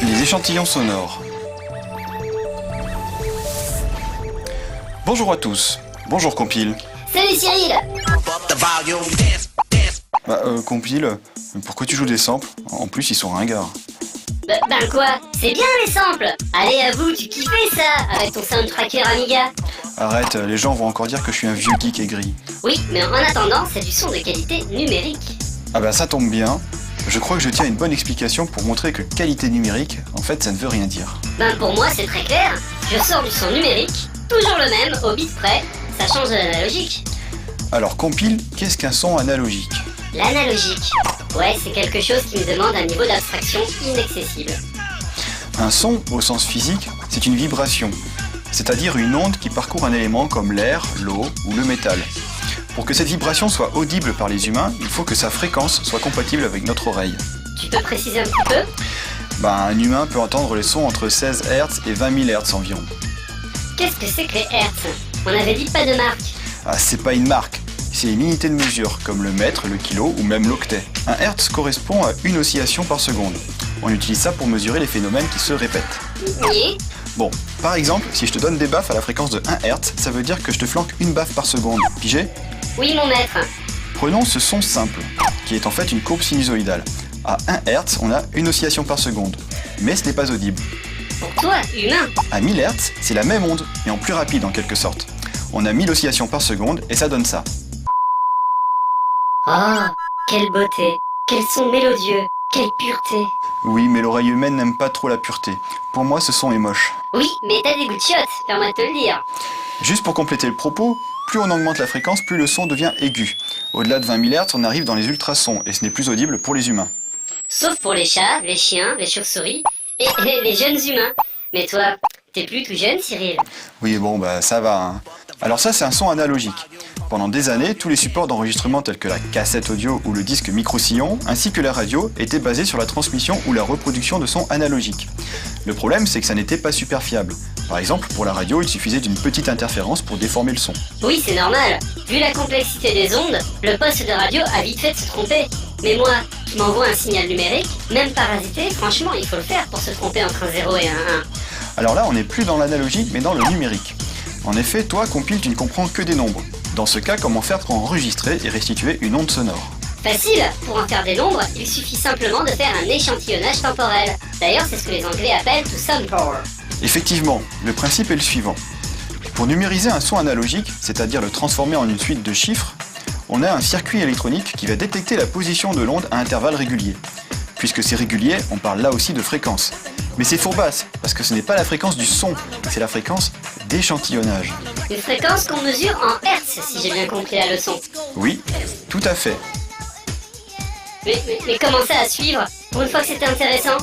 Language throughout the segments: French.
Les échantillons sonores. Bonjour à tous. Bonjour Compile. Salut Cyril. Compile, pourquoi tu joues des samples? En plus, ils sont ringards. Ben quoi? C'est bien les samples. Allez, avoue, tu kiffais ça avec ton soundtracker Amiga. Arrête, les gens vont encore dire que je suis un vieux geek aigri. Oui, mais en attendant, c'est du son de qualité numérique. Ah bah ça tombe bien. Je crois que je tiens à une bonne explication pour montrer que qualité numérique, en fait, ça ne veut rien dire. Ben pour moi, c'est très clair. Je sors du son numérique, toujours le même, au bit près. Ça change de l'analogique. Alors Compile, qu'est-ce qu'un son analogique? L'analogique. Ouais, c'est quelque chose qui me demande un niveau d'abstraction inaccessible. Un son, au sens physique, c'est une vibration, c'est-à-dire une onde qui parcourt un élément comme l'air, l'eau ou le métal. Pour que cette vibration soit audible par les humains, il faut que sa fréquence soit compatible avec notre oreille. Tu peux préciser un petit peu? Un humain peut entendre les sons entre 16 Hz et 20 000 Hz environ. Qu'est-ce que c'est que les Hertz? On avait dit pas de marque. Ah, c'est pas une marque, c'est une unité de mesure, comme le mètre, le kilo ou même l'octet. Un Hertz correspond à une oscillation par seconde. On utilise ça pour mesurer les phénomènes qui se répètent. Oui. Bon, par exemple, si je te donne des baffes à la fréquence de 1 Hz, ça veut dire que je te flanque une baffe par seconde. Pigé? Oui, mon maître. Prenons ce son simple, qui est en fait une courbe sinusoïdale. À 1 Hz, on a une oscillation par seconde, mais ce n'est pas audible. Pour toi, humain. À 1000 Hz, c'est la même onde, mais en plus rapide en quelque sorte. On a 1000 oscillations par seconde et ça donne ça. Oh, quelle beauté, quel son mélodieux, quelle pureté. Oui, mais l'oreille humaine n'aime pas trop la pureté. Pour moi, ce son est moche. Oui, mais t'as des goûts de chiottes, permets de te le dire. Juste pour compléter le propos, plus on augmente la fréquence, plus le son devient aigu. Au-delà de 20 000 Hz, on arrive dans les ultrasons et ce n'est plus audible pour les humains. Sauf pour les chats, les chiens, les chauves-souris et les jeunes humains. Mais toi, t'es plus tout jeune, Cyril. Oui, bon, ça va, hein. Alors ça, c'est un son analogique. Pendant des années, tous les supports d'enregistrement tels que la cassette audio ou le disque micro-sillon, ainsi que la radio, étaient basés sur la transmission ou la reproduction de sons analogiques. Le problème, c'est que ça n'était pas super fiable. Par exemple, pour la radio, il suffisait d'une petite interférence pour déformer le son. Oui, c'est normal. Vu la complexité des ondes, le poste de radio a vite fait de se tromper. Mais moi, qui m'envoie un signal numérique, même parasité, franchement, il faut le faire pour se tromper entre un 0 et un 1. Alors là, on n'est plus dans l'analogique, mais dans le numérique. En effet, toi, Compile, tu ne comprends que des nombres. Dans ce cas, comment faire pour enregistrer et restituer une onde sonore? Facile, pour en faire des nombres, il suffit simplement de faire un échantillonnage temporel. D'ailleurs, c'est ce que les Anglais appellent to sample. Effectivement, le principe est le suivant. Pour numériser un son analogique, c'est-à-dire le transformer en une suite de chiffres, on a un circuit électronique qui va détecter la position de l'onde à intervalles réguliers. Puisque c'est régulier, on parle là aussi de fréquence. Mais c'est fourbasse, parce que ce n'est pas la fréquence du son, c'est la fréquence d'échantillonnage. Une fréquence qu'on mesure en Hertz, si j'ai bien compris la leçon. Oui, tout à fait. Mais comment ça à suivre? Pour une fois que c'était intéressant.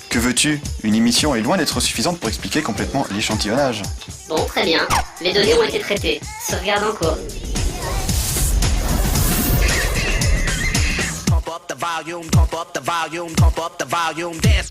Que veux-tu? Une émission est loin d'être suffisante pour expliquer complètement l'échantillonnage. Bon, très bien. Les données ont été traitées. Sauvegarde en cours. Pump up the volume, pump up the volume, pump up the volume, dance.